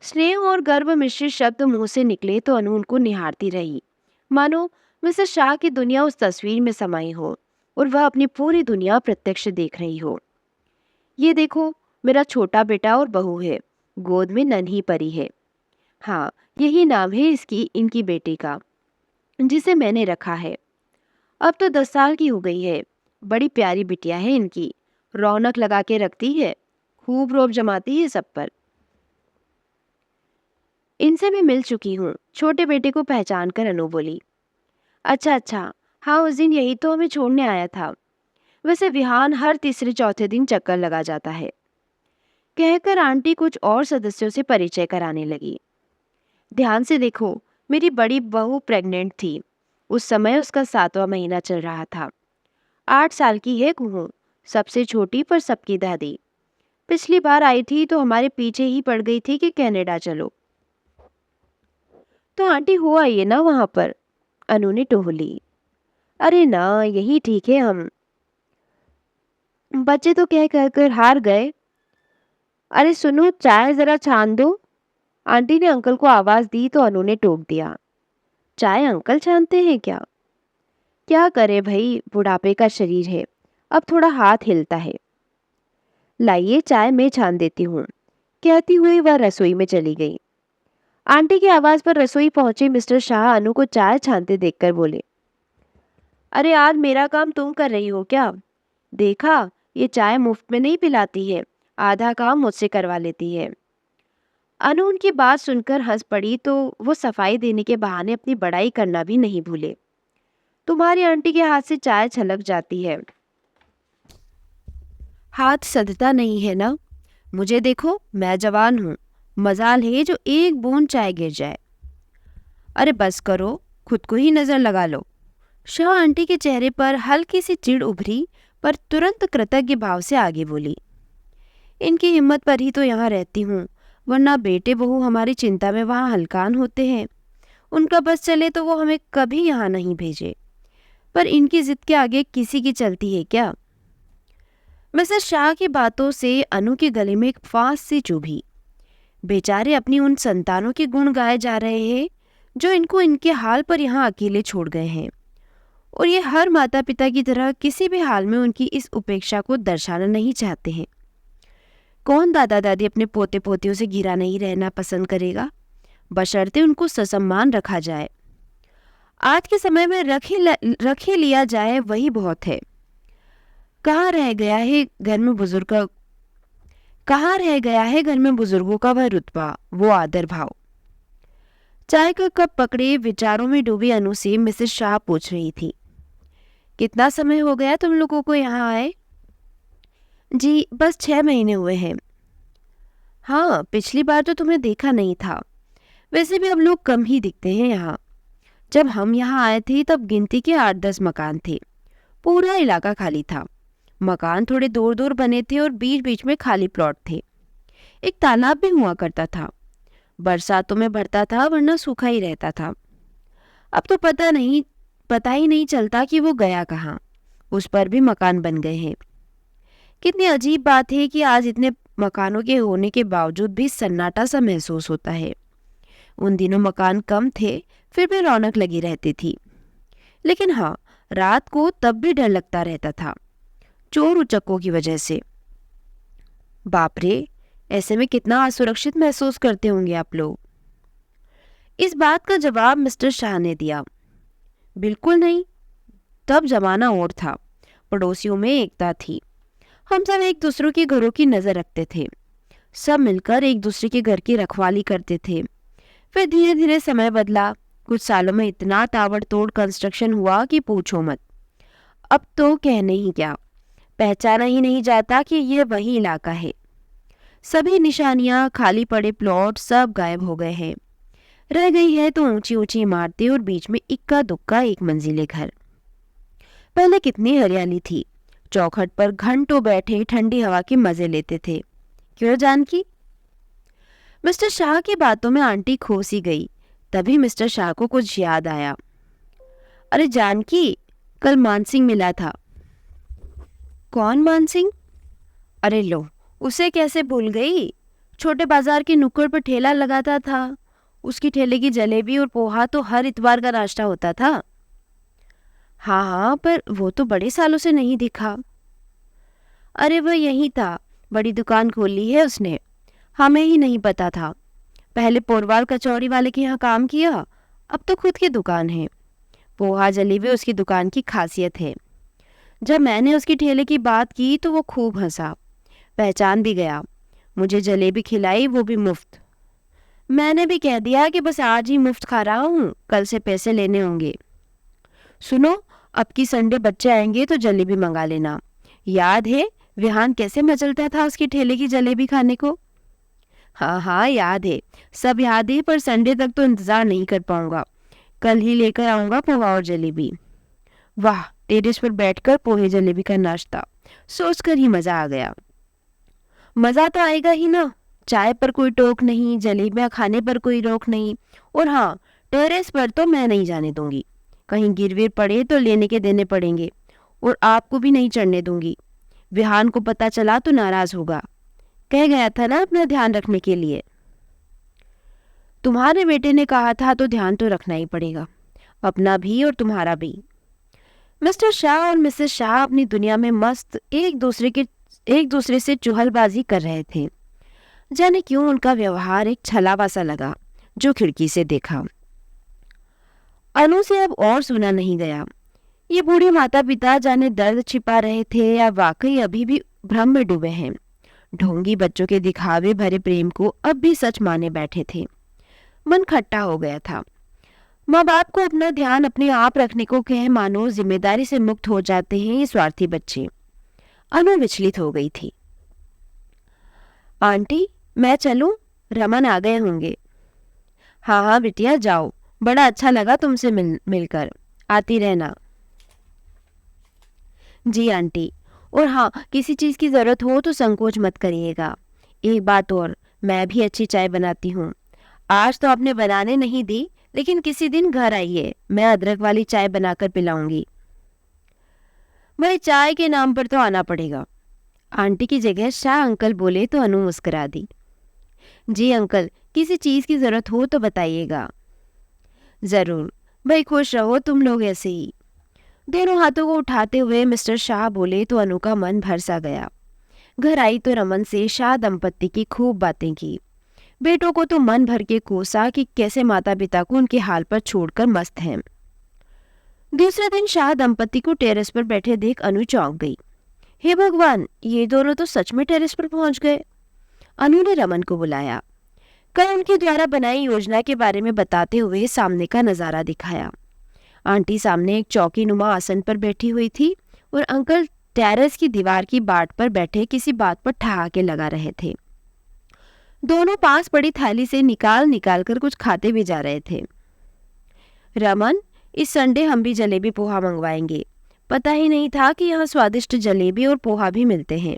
स्नेह और गर्व मिश्रित शब्द मुंह से निकले तो अनु उनको निहारती रही, मानो मिसेस शाह की दुनिया उस तस्वीर में समाई हो और वह अपनी पूरी दुनिया प्रत्यक्ष देख रही हो। ये देखो, मेरा छोटा बेटा और बहू है, गोद में नन्ही परी है। हाँ, यही नाम है इनकी बेटी का, जिसे मैंने रखा है। अब तो 10 साल की हो गई है। बड़ी प्यारी बिटिया है इनकी, रौनक लगा के रखती है, खूब रौब जमाती है सब पर। इनसे भी मिल चुकी हूँ, छोटे बेटे को पहचान कर अनु बोली। अच्छा अच्छा, हाँ उस दिन यही तो हमें छोड़ने आया था। वैसे विहान हर तीसरे चौथे दिन चक्कर लगा जाता है। कहकर आंटी कुछ और सदस्यों से परिचय कराने लगी। ध्यान से देखो, मेरी बड़ी बहू प्रेग्नेंट थी। उस समय उसका 7वां महीना चल रहा था। 8 साल की है कुहू, सबसे छोटी पर सबकी दादी। पिछली बार आई थी तो हमारे पीछे ही पड़ गई थी कि कनाडा चलो। तो आंटी हो आइए ना वहां पर, अनु ने टोहली। अरे ना, यही ठीक है हम। बच्चे तो कह कर हार गए। अरे सुनो, चाय जरा छान दो। आंटी ने अंकल को आवाज दी तो अनु ने टोक दिया, चाय अंकल छानते हैं क्या? क्या करे भाई, बुढ़ापे का शरीर है, अब थोड़ा हाथ हिलता है। लाइए चाय मैं छान देती हूँ। कहती हुई वह रसोई में चली गई। आंटी की आवाज पर रसोई पहुंचे मिस्टर शाह अनु को चाय छानते देखकर बोले, अरे आज मेरा काम तुम कर रही हो क्या? देखा, ये चाय मुफ्त में नहीं पिलाती है, आधा काम मुझसे करवा लेती है। अनु उनकी बात सुनकर हंस पड़ी तो वो सफाई देने के बहाने अपनी बड़ाई करना भी नहीं भूले। तुम्हारी आंटी के हाथ से चाय छलक जाती है, हाथ सधता नहीं है ना। मुझे देखो, मैं जवान हूँ, मजाल है जो एक बूंद चाय गिर जाए। अरे बस करो, खुद को ही नजर लगा लो। शाह आंटी के चेहरे पर हल्की सी चिढ़ उभरी, पर तुरंत कृतज्ञ भाव से आगे बोली, इनकी हिम्मत पर ही तो यहाँ रहती हूँ, वरना बेटे बहू हमारी चिंता में वहाँ हलकान होते हैं। उनका बस चले तो वो हमें कभी यहाँ नहीं भेजे, पर इनकी जिद के आगे किसी की चलती है क्या? मिसेस शाह की बातों से अनु के गले में एक फांस सी चुभी। बेचारे अपनी उन संतानों के गुण गाए जा रहे हैं जो इनको इनके हाल पर यहाँ अकेले छोड़ गए हैं, और ये हर माता पिता की तरह किसी भी हाल में उनकी इस उपेक्षा को दर्शाना नहीं चाहते हैं। कौन दादा दादी अपने पोते पोतियों से घिरा नहीं रहना पसंद करेगा, बशर्ते उनको ससम्मान रखा जाए। आज के समय में रख ही लिया जाए वही बहुत है। कहाँ रह गया है घर में बुजुर्गों का वह रुतबा, वो आदर भाव। चाय का कप पकड़े विचारों में डूबी अनु से मिसेस शाह पूछ रही थी, कितना समय हो गया तुम लोगों को यहाँ आए? जी बस 6 महीने हुए हैं। हाँ, पिछली बार तो तुम्हें देखा नहीं था। वैसे भी अब लोग कम ही दिखते हैं यहाँ। जब हम यहाँ आए थे तब गिनती के 8-10 मकान थे। पूरा इलाका खाली था। मकान थोड़े दूर दूर बने थे और बीच बीच में खाली प्लॉट थे। एक तालाब भी हुआ करता था। बरसातों में भरता था, वरना सूखा ही रहता था। अब तो पता ही नहीं चलता कि वो गया कहाँ। उस पर भी मकान बन गए हैं। कितनी अजीब बात है कि आज इतने मकानों के होने के बावजूद भी सन्नाटा सा महसूस होता है। उन दिनों मकान कम थे, फिर भी रौनक लगी रहती थी। लेकिन हाँ, रात को तब भी डर लगता रहता था, चोर उचक्कों की वजह से। बाप रे, ऐसे में कितना असुरक्षित महसूस करते होंगे आप लोग। इस बात का जवाब मिस्टर शाह ने दिया, बिल्कुल नहीं। तब जमाना और था, पड़ोसियों में एकता थी। हम सब एक दूसरे के घरों की नजर रखते थे। सब मिलकर एक दूसरे के घर की रखवाली करते थे। फिर धीरे धीरे समय बदला। कुछ सालों में इतना ताबड़तोड़ कंस्ट्रक्शन हुआ कि पूछो मत। अब तो कहने ही क्या, पहचाना ही नहीं जाता कि यह वही इलाका है। सभी निशानियां, खाली पड़े प्लॉट सब गायब हो गए हैं। रह गई है तो ऊंची ऊंची इमारतें और बीच में इक्का दुक्का एक मंजिले घर। पहले कितनी हरियाली थी। चौखट पर घंटों बैठे ठंडी हवा के मजे लेते थे। क्यों जानकी? मिस्टर शाह की बातों में आंटी खो सी गई। तभी मिस्टर शाह को कुछ याद आया। अरे जानकी, कल मानसिंह मिला था। कौन मानसिंह? अरे लो, उसे कैसे भूल गई। छोटे बाजार के नुक्कड़ पर ठेला लगाता था। उसकी ठेले की जलेबी और पोहा तो हर इतवार का नाश्ता होता था। हाँ हाँ, पर वो तो बड़े सालों से नहीं दिखा। अरे वह यही था, बड़ी दुकान खोली है उसने। हमें ही नहीं पता था। पहले पोरवाल कचौड़ी वाले के यहाँ काम किया, अब तो खुद की दुकान है। पोहा जलेबी उसकी दुकान की खासियत है। जब मैंने उसकी ठेले की बात की तो वो खूब हंसा, पहचान भी गया। मुझे जलेबी खिलाई, वो भी मुफ्त। मैंने भी कह दिया कि बस आज ही मुफ्त खा रहा हूँ, कल से पैसे लेने होंगे। सुनो, अब की संडे बच्चे आएंगे तो जलेबी मंगा लेना। याद है विहान कैसे मचलता था उसकी ठेले की जलेबी खाने को? हाँ हाँ याद है, सब याद है, पर संडे तक तो इंतजार नहीं कर पाऊंगा। कल ही लेकर आऊंगा पोहा और जलेबी। वाह, टेरेस पर बैठकर पोहे जलेबी का नाश्ता सोचकर ही मजा आ गया। मजा तो आएगा ही ना। चाय पर कोई टोक नहीं, जलेबियां खाने पर कोई रोक नहीं। और हाँ, टेरेस पर तो मैं नहीं जाने दूंगी। कहीं गिरविर पड़े तो लेने के देने पड़ेंगे, और आपको भी नहीं चढ़ने दूंगी। विहान को पता चला तो नाराज होगा। कह गया था ना अपना ध्यान रखने के लिए। तुम्हारे बेटे ने कहा था तो ध्यान तो रखना ही पड़ेगा, अपना भी और तुम्हारा भी। मिस्टर शाह और मिसेस शाह अपनी दुनिया में मस्त एक दूसरे से चुहलबाजी कर रहे थे। जाने क्यों उनका व्यवहार एक छलावा सा लगा जो खिड़की से देखा। अनु से अब और सुना नहीं गया। ये बूढ़े माता पिता जाने दर्द छिपा रहे थे या वाकई अभी भी भ्रम में डूबे हैं। ढोंगी बच्चों के दिखावे भरे प्रेम को अब भी सच माने बैठे थे। मन खट्टा हो गया था। माँ बाप को अपना ध्यान अपने आप रखने को कह मानो जिम्मेदारी से मुक्त हो जाते हैं ये स्वार्थी बच्चे। अनु विचलित हो गई थी। आंटी, मैं चलूं? रमन आ गए होंगे। हाँ हाँ बिटिया, जाओ। बड़ा अच्छा लगा तुमसे मिलकर। आती रहना। जी आंटी। और हाँ, किसी चीज की जरूरत हो तो संकोच मत करिएगा। एक बात और, मैं भी अच्छी चाय बनाती हूँ। आज तो आपने बनाने नहीं दी, लेकिन किसी दिन घर आइए, मैं अदरक वाली चाय बनाकर पिलाऊंगी। भाई चाय के नाम पर तो आना पड़ेगा। आंटी की जगह शाह अंकल बोले तो अनु मुस्कुरा दी। जी अंकल, किसी चीज की जरूरत हो तो बताइएगा। जरूर भाई, खुश रहो तुम लोग ऐसे ही। दोनों हाथों को उठाते हुए मिस्टर शाह बोले तो अनु का मन भर सा गया। घर आई तो रमन से शाह दंपत्ति की खूब बातें की। बेटों को तो मन भर के कोसा कि कैसे माता पिता को उनके हाल पर छोड़कर मस्त हैं। दूसरे दिन शाह दंपत्ति को टेरेस पर बैठे देख अनु चौंक गई। हे भगवान, ये दोनों तो सच में टेरेस पर पहुंच गए। अनु ने रमन को बुलाया। कल उनके द्वारा बनाई योजना के बारे में बताते हुए सामने का नजारा दिखाया। आंटी सामने एक चौकी नुमा आसन पर बैठी हुई थी और अंकल टेरेस की दीवार की बाट पर बैठे किसी बात पर ठहाके लगा रहे थे। दोनों पास पड़ी थाली से निकाल निकाल कर कुछ खाते भी जा रहे थे। रमन, इस संडे हम भी जलेबी पोहा मंगवाएंगे। पता ही नहीं था कि यहाँ स्वादिष्ट जलेबी और पोहा भी मिलते हैं।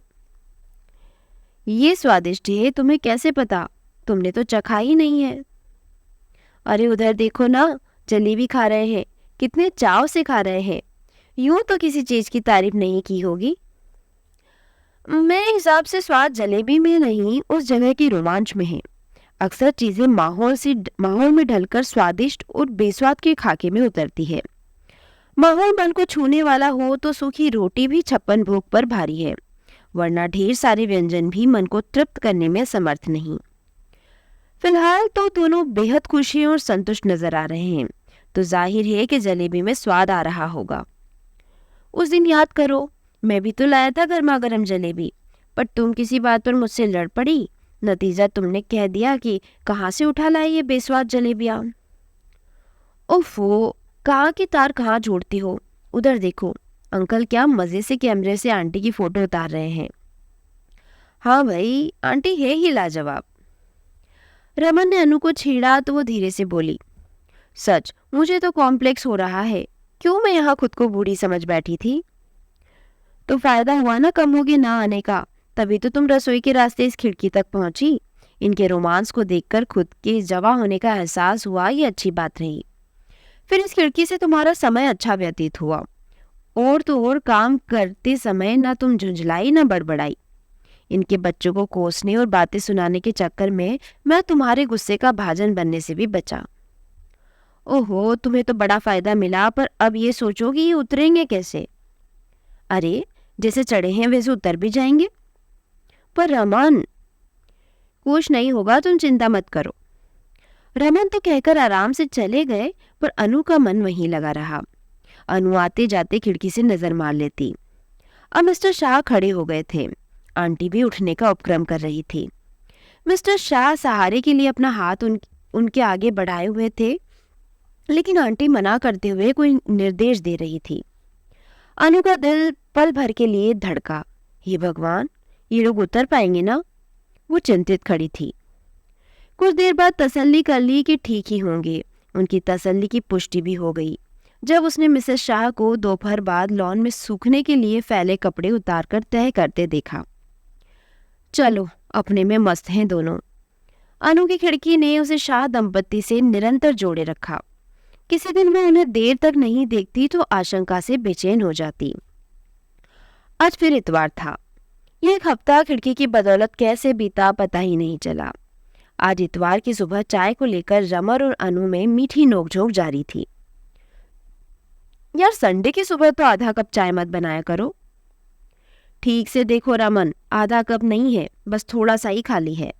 ये स्वादिष्ट है, तुम्हें कैसे पता? तुमने तो चखा ही नहीं है। अरे उधर देखो ना, जलेबी खा रहे हैं, कितने चाव से खा रहे हैं। यूं तो किसी चीज की तारीफ नहीं की होगी। मेरे हिसाब से स्वाद जलेबी में नहीं, उस जगह की रोमांच में है। अक्सर चीजें माहौल में ढलकर स्वादिष्ट और बेस्वाद के खाके में उतरती है। माहौल मन को छूने वाला हो तो सूखी रोटी भी 56 भोग पर भारी है, वरना ढेर सारे व्यंजन भी मन को तृप्त करने में समर्थ नहीं। फिलहाल तो दोनों बेहद खुशी और संतुष्ट नजर आ रहे हैं, तो जाहिर है कि जलेबी में स्वाद आ रहा होगा। उस दिन याद करो, मैं भी तो लाया था गर्मा गर्म जलेबी, पर तुम किसी बात पर मुझसे लड़ पड़ी। नतीजा तुमने कह दिया कि कहाँ से उठा लाई ये बेस्वाद जलेबियां। ओफो, कहाँ की तार कहाँ जोड़ती हो। उधर देखो, अंकल क्या मजे से कैमरे से आंटी की फोटो उतार रहे हैं। हाँ भाई, आंटी है ही लाजवाब। रमन ने अनु को छेड़ा तो वो धीरे से बोली, सच मुझे तो कॉम्प्लेक्स हो रहा है। क्यों मैं यहाँ खुद को बूढ़ी समझ बैठी थी। तो फायदा हुआ ना कमोगे ना आने का, तभी तो तुम रसोई के रास्ते इस खिड़की तक पहुंची। इनके रोमांस को देखकर खुद के जवा होने का एहसास हुआ, ये अच्छी बात रही। फिर इस खिड़की से तुम्हारा समय अच्छा व्यतीत हुआ। और तो और काम करते समय ना तुम झुंझलाई ना बड़बड़ाई। इनके बच्चों को कोसने और बातें सुनाने के चक्कर में मैं तुम्हारे गुस्से का भाजन बनने से भी बचा। ओहो, तुम्हें तो बड़ा फायदा मिला, पर अब ये सोचो कि ये उतरेंगे कैसे। अरे जैसे चढ़े हैं वैसे उतर भी जाएंगे। पर रमन, कुछ नहीं होगा, तुम चिंता मत करो। रमन तो कहकर आराम से चले गए, पर अनु का मन वहीं लगा रहा। अनु आते जाते खिड़की से नजर मार लेती। अब मिस्टर शाह खड़े हो गए थे। आंटी भी उठने का उपक्रम कर रही थी। मिस्टर शाह सहारे के लिए अपना हाथ उनके आगे बढ़ाए हुए थे, लेकिन आंटी मना करते हुए कोई निर्देश दे रही थी। अनु का दिल पल भर के लिए धड़का। हे भगवान, ये लोग उतर पाएंगे ना? वो चिंतित खड़ी थी। कुछ देर बाद तसल्ली कर ली कि ठीक ही होंगे। उनकी तसल्ली की पुष्टि भी हो गई जब उसने मिसेस शाह को दोपहर बाद लॉन में सूखने के लिए फैले कपड़े उतारकर तय करते देखा। चलो, अपने में मस्त हैं दोनों। अनु की खिड़की ने उसे शाह दंपत्ति से निरंतर जोड़े रखा। किसी दिन मैं उन्हें देर तक नहीं देखती तो आशंका से बेचैन हो जाती। आज फिर इतवार था। यह एक हफ्ता खिड़की की बदौलत कैसे बीता पता ही नहीं चला। आज इतवार की सुबह चाय को लेकर रमन और अनु में मीठी नोकझोंक जारी थी। यार, संडे की सुबह तो आधा कप चाय मत बनाया करो। ठीक से देखो रमन, आधा कप नहीं है, बस थोड़ा सा ही खाली है।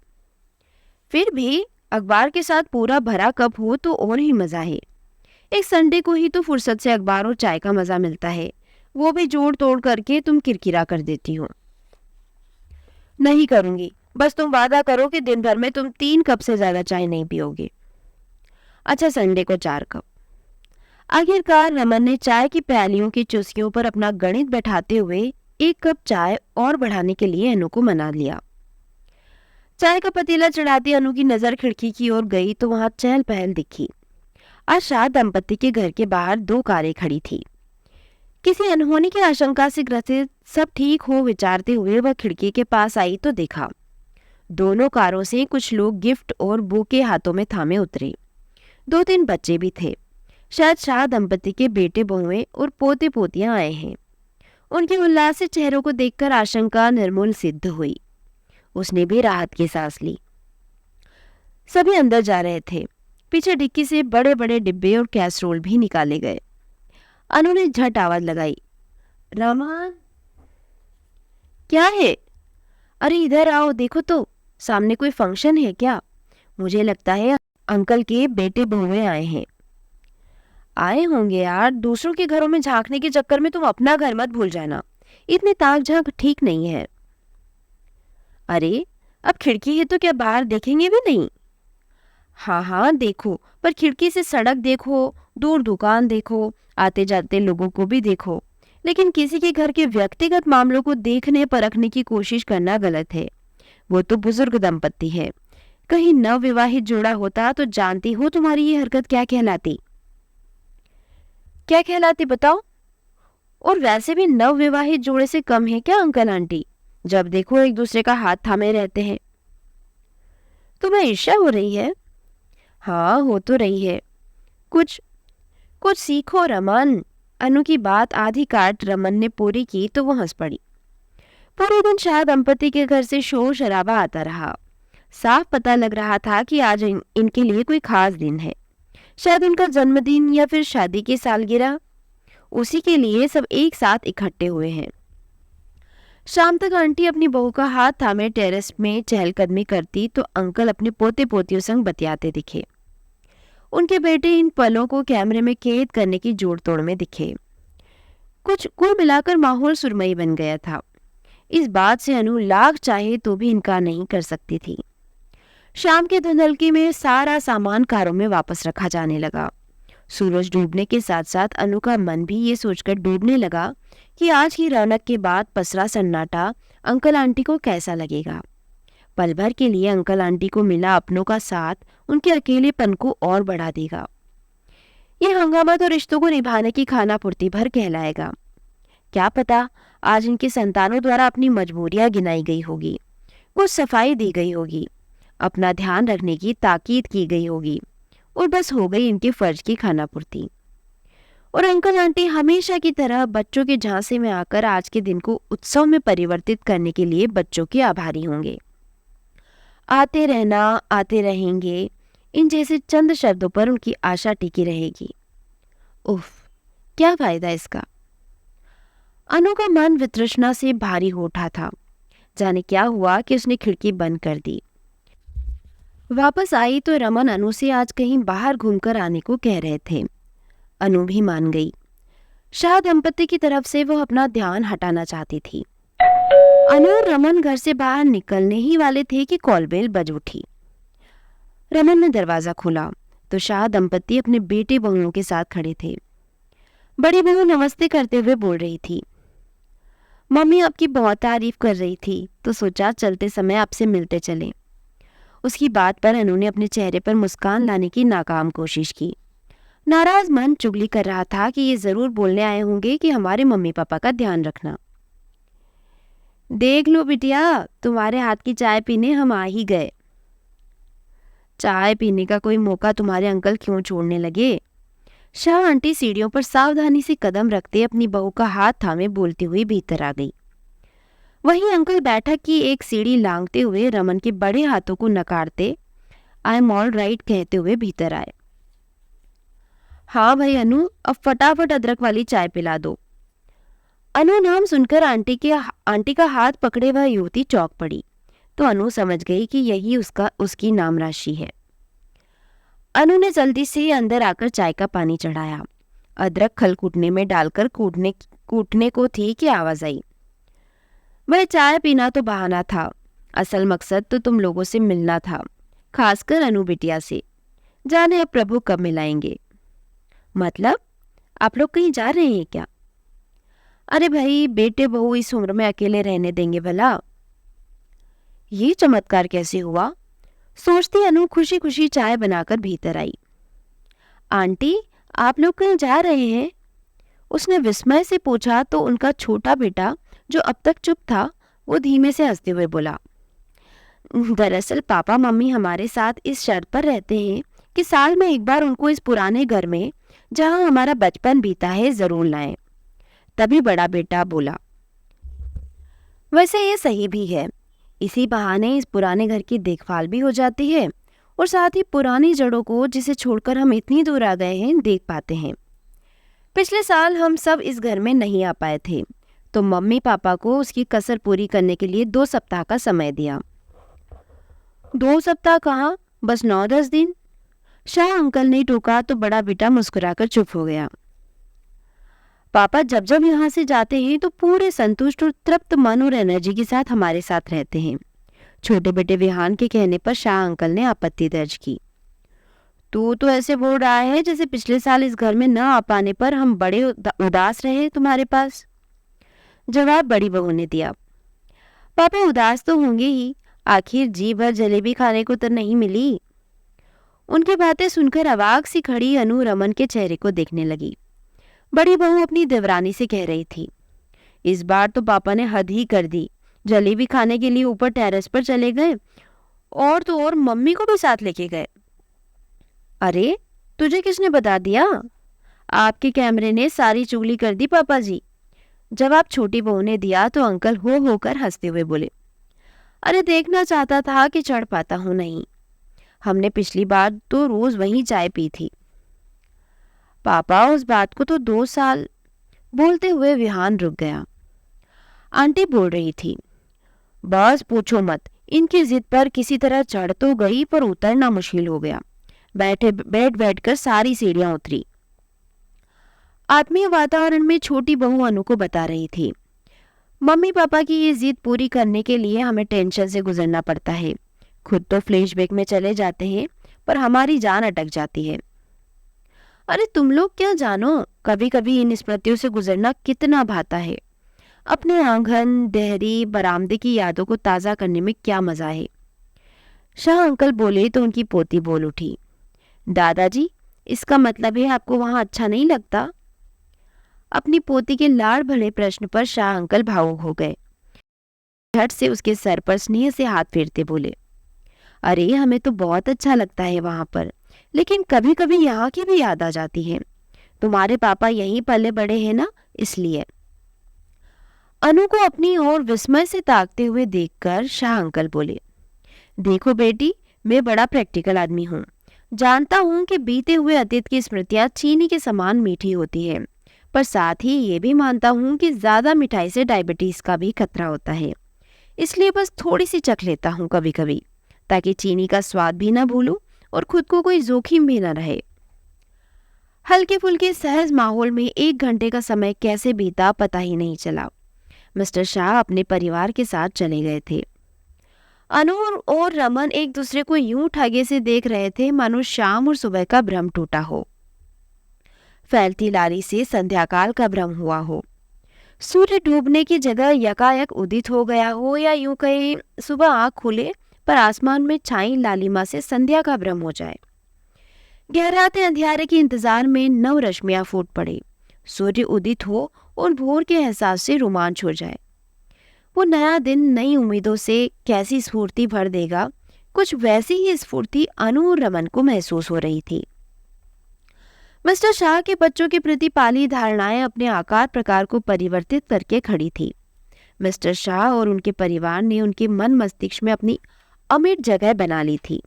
फिर भी अखबार के साथ पूरा भरा कप हो तो और ही मजा है। एक संडे को ही तो फुर्सत से अखबार और चाय का मजा मिलता है, वो भी जोड़ तोड़ करके तुम किरकिरा कर देती हो। नहीं करूंगी, बस तुम वादा करो कि दिन भर में तुम 3 कप से ज्यादा चाय नहीं पियोगे। अच्छा, संडे को 4 कप। आखिरकार रमन ने चाय की प्यालियों की चुस्कियों पर अपना गणित बैठाते हुए 1 कप चाय और बढ़ाने के लिए अनु को मना लिया। चाय का पतीला चढ़ाती अनु की नजर खिड़की की ओर गई तो वहां चहल पहल दिखी। आज शाह दंपत्ति के घर के बाहर 2 कारें खड़ी थी। किसी अनहोनी की आशंका से ग्रसित सब ठीक हो विचारते हुए वह खिड़की के पास आई तो देखा दोनों कारों से कुछ लोग गिफ्ट और बुके हाथों में थामे उतरे। 2-3 बच्चे भी थे। शायद शाह दंपति के बेटे बहुएं और पोते पोतियां आए हैं। उनके उल्लासित चेहरों को देखकर आशंका निर्मूल सिद्ध हुई। उसने भी राहत की सांस ली। सभी अंदर जा रहे थे। पीछे डिक्की से बड़े बड़े डिब्बे और कैसरोल भी निकाले गए। अनु ने झट आवाज लगाई, रमन, क्या है? अरे इधर आओ, देखो तो सामने कोई फंक्शन है क्या? मुझे लगता है अंकल के बेटे बहुएं आए हैं। आए होंगे यार, दूसरों के घरों में झांकने के चक्कर में तुम अपना घर मत भूल जाना। इतनी ताक झांक ठीक नहीं है। अरे अब खिड़की है तो क्या बाहर देखेंगे भी नहीं? हाँ हाँ देखो, पर खिड़की से सड़क देखो, दूर दुकान देखो, आते जाते लोगों को भी देखो, लेकिन किसी के घर के व्यक्तिगत मामलों को देखने परखने की कोशिश करना गलत है। वो तो बुजुर्ग दंपत्ति है। कहीं नवविवाहित जोड़ा होता तो जानती हो तुम्हारी ये हरकत क्या कहलाती? क्या कहलाती बताओ? और वैसे भी नवविवाहित जोड़े से कम है क्या अंकल आंटी? जब देखो एक दूसरे का हाथ थामे रहते हैं। तुम्हें ईर्ष्या हो रही है? हाँ हो तो रही है। कुछ कुछ सीखो रमन। अनु की बात आधी काट रमन ने पूरी की तो वो हंस पड़ी। पूरे दिन शाह दंपति के घर से शोर शराबा आता रहा। साफ पता लग रहा था कि आज इनके लिए कोई खास दिन है। शायद उनका जन्मदिन या फिर शादी की सालगिरह। उसी के लिए सब एक साथ इकट्ठे हुए हैं। शाम तक आंटी अपनी बहू का हाथ थामे टेरेस में चहलकदमी करती तो अंकल अपने पोते पोतियों संग बतियाते दिखे। उनके बेटे इन पलों को कैमरे में कैद करने की जोड़ तोड़ में दिखे। कुल मिलाकर माहौल सुरमई बन गया था। इस बात से अनु लाख चाहे तो भी इनकार नहीं कर सकती थी। शाम के धुंधलकी में सारा सामान कारों में वापस रखा जाने लगा। सूरज डूबने के साथ साथ अनु का मन भी ये सोचकर डूबने लगा कि आज की रौनक के बाद पसरा सन्नाटा अंकल आंटी को कैसा लगेगा। पल भर के लिए अंकल आंटी को मिला अपनों का साथ उनके अकेलेपन को और बढ़ा देगा। ये हंगामा तो रिश्तों को निभाने की खानापूर्ति भर कहलाएगा। क्या पता आज इनकी संतानों द्वारा अपनी मजबूरियां गिनाई गई होगी, कुछ सफाई दी गई होगी, अपना ध्यान रखने की ताकीद की गई होगी और बस हो गई इनके फर्ज की खानापूर्ति। और अंकल आंटी हमेशा की तरह बच्चों के झांसे में आकर आज के दिन को उत्सव में परिवर्तित करने के लिए बच्चों के आभारी होंगे। आते रहना, आते रहेंगे, इन जैसे चंद शब्दों पर उनकी आशा टिकी रहेगी। उफ, क्या फायदा इसका? अनु का मन वितृष्णा से भारी हो उठा था। जाने क्या हुआ कि उसने खिड़की बंद कर दी। वापस आई तो रमन अनु से आज कहीं बाहर घूमकर आने को कह रहे थे। अनु भी मान गई। शाह दंपति की तरफ से वो अपना ध्यान हटाना चाहती थी। अनु और रमन घर से बाहर निकलने ही वाले थे कि कॉल बेल बज उठी। रमन ने दरवाजा खोला तो शाह दंपति अपने बेटे बहुओं के साथ खड़े थे। बड़ी बहू नमस्ते करते हुए बोल रही थी, मम्मी आपकी बहुत तारीफ कर रही थी तो सोचा चलते समय आपसे मिलते चले। उसकी बात पर अनु ने अपने चेहरे पर मुस्कान लाने की नाकाम कोशिश की। नाराज मन चुगली कर रहा था कि ये जरूर बोलने आए होंगे कि हमारे मम्मी पापा का ध्यान रखना। देख लो बिटिया, तुम्हारे हाथ की चाय पीने हम आ ही गए। चाय पीने का कोई मौका तुम्हारे अंकल क्यों छोड़ने लगे? शाह आंटी सीढ़ियों पर सावधानी से कदम रखते अपनी बहू का हाथ थामे बोलती हुई भीतर आ गई। वहीं अंकल बैठक की एक सीढ़ी लांघते हुए रमन के बड़े हाथों को नकारते आई एम ऑल राइट कहते हुए भीतर आए। हाँ भाई अनु, अब फटाफट अदरक वाली चाय पिला दो। अनु नाम सुनकर आंटी का हाथ पकड़े वह युवती चौंक पड़ी तो अनु समझ गई कि यही उसकी नाम राशि है। अनु ने जल्दी से अंदर आकर चाय का पानी चढ़ाया। अदरक खल कूटने में डालकर कूटने को थी कि आवाज आई, वह चाय पीना तो बहाना था, असल मकसद तो तुम लोगों से मिलना था, खासकर अनु बिटिया से। जाने अब प्रभु कब मिलाएंगे। मतलब आप लोग कहीं जा रहे हैं क्या? अरे भाई, बेटे बहू इस उम्र में अकेले रहने देंगे भला? ये चमत्कार कैसे हुआ? सोचती अनु खुशी खुशी चाय बनाकर भीतर आई। आंटी, आप लोग कहीं जा रहे हैं? उसने विस्मय से पूछा तो उनका छोटा बेटा जो अब तक चुप था वो धीमे से हंसते हुए बोला, दरअसल पापा मम्मी हमारे साथ इस शर्त पर रहते हैं कि साल में एक बार उनको इस पुराने घर में, जहां हमारा बचपन बीता है, जरूर लाएं। तभी बड़ा बेटा बोला, वैसे ये सही भी है। इसी बहाने इस पुराने घर की देखभाल भी हो जाती है और साथ ही पुरानी जड़ों को, जिसे छोड़कर हम इतनी दूर आ गए हैं, देख पाते हैं। पिछले साल हम सब इस घर में नहीं आ पाए थे, तो मम्मी पापा को उसकी कसर पूरी करने के लिए 2 सप्ताह का समय दिया। 2 सप्ताह कहाँ, बस 9-10 दिन। शाह अंकल ने टोका तो बड़ा बेटा मुस्कुराकर चुप हो गया। पापा जब जब यहाँ से जाते हैं तो पूरे संतुष्ट और तृप्त मन और एनर्जी के साथ हमारे साथ रहते हैं। छोटे बेटे विहान के कहने पर शाह अंकल ने आपत्ति दर्ज की। तू तो ऐसे बोल रहा है जैसे पिछले साल इस घर में न आ पाने पर हम बड़े उदास रहे तुम्हारे पास। जवाब बड़ी बहू ने दिया। पापा उदास तो होंगे ही, आखिर जी भर जलेबी खाने को तो नहीं मिली। उनकी बातें सुनकर अवाक सी खड़ी अनु रमन के चेहरे को देखने लगी। बड़ी बहू अपनी देवरानी से कह रही थी, इस बार तो पापा ने हद ही कर दी। जलेबी खाने के लिए ऊपर टेरेस पर चले गए और तो और मम्मी को भी साथ लेके गए। अरे तुझे किसने बता दिया? आपके कैमरे ने सारी चुगली कर दी पापा जी। जवाब छोटी बहू ने दिया तो अंकल हो होकर हंसते हुए बोले, अरे देखना चाहता था कि चढ़ पाता हूं नहीं। हमने पिछली बार तो रोज वहीं चाय पी थी। पापा उस बात को तो 2 साल। बोलते हुए विहान रुक गया। आंटी बोल रही थी, बस पूछो मत, इनकी जिद पर किसी तरह चढ़ तो गई पर उतरना मुश्किल हो गया। बैठ बैठकर सारी सीढ़ियां उतरी। आत्मीय वातावरण में छोटी बहू अनु को बता रही थी, मम्मी पापा की ये जिद पूरी करने के लिए हमें टेंशन से गुजरना पड़ता है। खुद तो फ्लैशबैक में चले जाते हैं पर हमारी जान अटक जाती है। अरे तुम लोग क्या जानो, कभी कभी इन स्मृतियों से गुजरना कितना भाता है। अपने आंगन, देहरी, बरामदे की यादों को ताज़ा करने में क्या मजा है। शाह अंकल बोले तो उनकी पोती बोल उठी, दादाजी इसका मतलब है आपको वहां अच्छा नहीं लगता? अपनी पोती के लाड़ भरे प्रश्न पर शाह अंकल भावुक हो गए। झट से उसके सर पर स्नेह से हाथ फेरते बोले, अरे हमें तो बहुत अच्छा लगता है वहां पर, लेकिन कभी कभी यहाँ की भी याद आ जाती है। तुम्हारे पापा यहीं पले बड़े हैं ना, इसलिए। अनु को अपनी ओर विस्मय से ताकते हुए देखकर शाह अंकल बोले, देखो बेटी, मैं बड़ा प्रैक्टिकल आदमी हूँ। जानता हूँ कि बीते हुए अतीत की स्मृतियाँ चीनी के समान मीठी होती है, पर साथ ही ये भी मानता हूँ कि ज्यादा मिठाई से डायबिटीज का भी खतरा होता है। इसलिए बस थोड़ी सी चख लेता हूँ कभी कभी, ताकि चीनी का स्वाद भी ना भूलूं और खुद को कोई जोखिम भी ना रहे। हल्के फुल्के सहज माहौल में 1 घंटे का समय कैसे बीता पता ही नहीं चला। मिस्टर शाह अपने परिवार के साथ चले गए थे। अनु और रमन एक दूसरे को यूं ठगे से देख रहे थे मानो शाम और सुबह का भ्रम टूटा हो, फैलती लाली से संध्याकाल का भ्रम हुआ हो, सूर्य डूबने की जगह यकायक उदित हो गया हो, या यूं कहीं सुबह आँख खुले पर आसमान में छाई लालिमा से संध्या का भ्रम हो जाए। गहराते अंधियारे के इंतजार में नव रश्मियां फूट पड़े, सूर्य उदित हो और भोर के एहसास से रोमांच हो जाए। वो नया दिन नई उम्मीदों से कैसी स्फूर्ति भर देगा, कुछ वैसी ही स्फूर्ति अनु और रमन को महसूस हो रही थी। मिस्टर शाह के बच्चों के प्रति पाली धारणाएं अपने आकार प्रकार को परिवर्तित करके खड़ी थी। मिस्टर शाह और उनके परिवार ने उनके मन मस्तिष्क में अपनी अमिट जगह बना ली थी।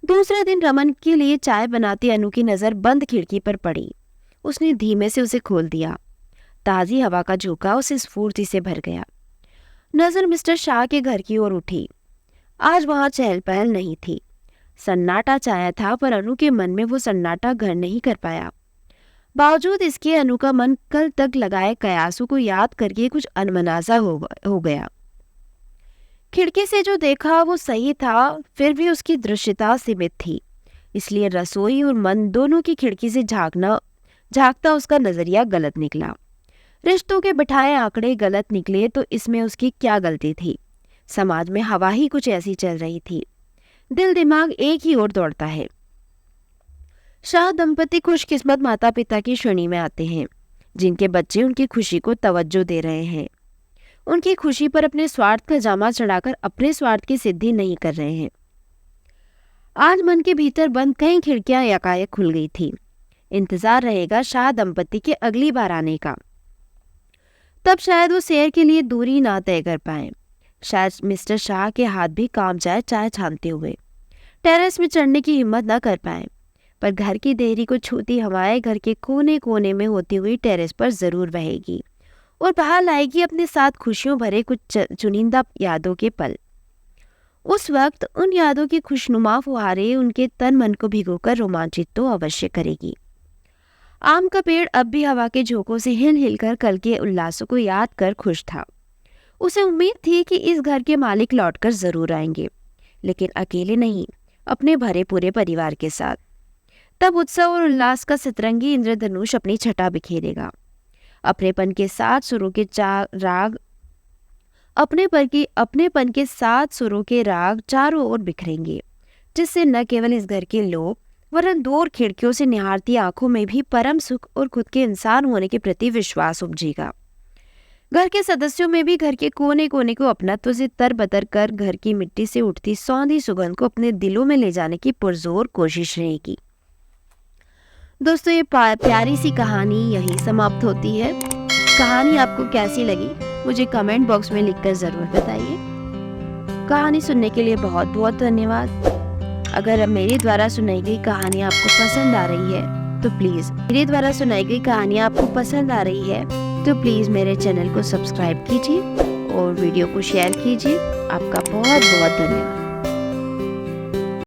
दूसरे दिन रमन के लिए चाय बनाती अनु की नजर बंद खिड़की पर पड़ी। उसने धीमे से उसे खोल दिया। ताजी हवा का झोंका उसे स्फूर्ति से भर गया। नजर मिस्टर शाह के घर की ओर उठी। आज वहां चहल पहल नहीं थी, सन्नाटा छाया था, पर अनु के मन में वो सन्नाटा घर नहीं कर पाया। बावजूद इसके अनु का मन कल तक लगाए कयासों को याद करके कुछ अनमनासा हो गया। खिड़की से जो देखा वो सही था, फिर भी उसकी दृश्यता सीमित थी, इसलिए रसोई और मन दोनों की खिड़की से झांकता उसका नजरिया गलत निकला। रिश्तों के बिठाए आंकड़े गलत निकले तो इसमें उसकी क्या गलती थी। समाज में हवा ही कुछ ऐसी चल रही थी, दिल दिमाग एक ही ओर दौड़ता है। शाह दंपति खुशकिस्मत माता पिता की श्रेणी में आते हैं, जिनके बच्चे उनकी खुशी को तवज्जो दे रहे हैं। उनकी खुशी पर अपने स्वार्थ का जामा चढ़ाकर अपने स्वार्थ की सिद्धि नहीं कर रहे हैं। आज मन के भीतर बंद कई खिड़कियां एकाएक खुल गई थी। इंतजार रहेगा शाह दंपति के अगली बार आने का। तब शायद वो सैर के लिए दूरी ना तय कर पाए। शायद मिस्टर शाह के हाथ भी काम जाए चाय छानते हुए। टेरेस में चढ़ने की हिम्मत न कर पाए, पर घर की देहरी को छूती हवाएं घर के कोने कोने में होती हुई टेरेस पर जरूर बहेगी और बाहर लाएगी अपने साथ खुशियों भरे कुछ चुनिंदा यादों के पल। उस वक्त उन यादों की खुशनुमा फुहारें उनके तन मन को भिगोकर रोमांचित तो अवश्य करेगी। आम का पेड़ अब भी हवा के झोंकों से हिल हिलकर कल के उल्लासों को याद कर खुश था। उसे उम्मीद थी कि इस घर के मालिक लौटकर जरूर आएंगे, लेकिन अकेले नहीं, अपने भरे पूरे परिवार के साथ। तब उत्सव और उल्लास का सतरंगी इंद्रधनुष अपनी छटा बिखेरेगा। अपनेपन के साथ सुरों के राग अपनेपन के साथ सुरों के राग चारों ओर बिखरेंगे, जिससे न केवल इस घर के लोग वरन दूर खिड़कियों से निहारती आंखों में भी परम सुख और खुद के इंसान होने के प्रति विश्वास उपजेगा। घर के सदस्यों में भी घर के कोने कोने को अपनत्व से तरबतर कर घर की मिट्टी से उठती सौंधी सुगंध को अपने दिलों में ले जाने की पुरजोर कोशिश रहेगी। दोस्तों, ये प्यारी सी कहानी यहीं समाप्त होती है। कहानी आपको कैसी लगी मुझे कमेंट बॉक्स में लिखकर ज़रूर बताइए। कहानी सुनने के लिए बहुत बहुत धन्यवाद। अगर मेरे द्वारा सुनाई गई कहानी आपको पसंद आ रही है तो प्लीज़ मेरे चैनल को सब्सक्राइब कीजिए और वीडियो को शेयर कीजिए। आपका बहुत बहुत धन्यवाद।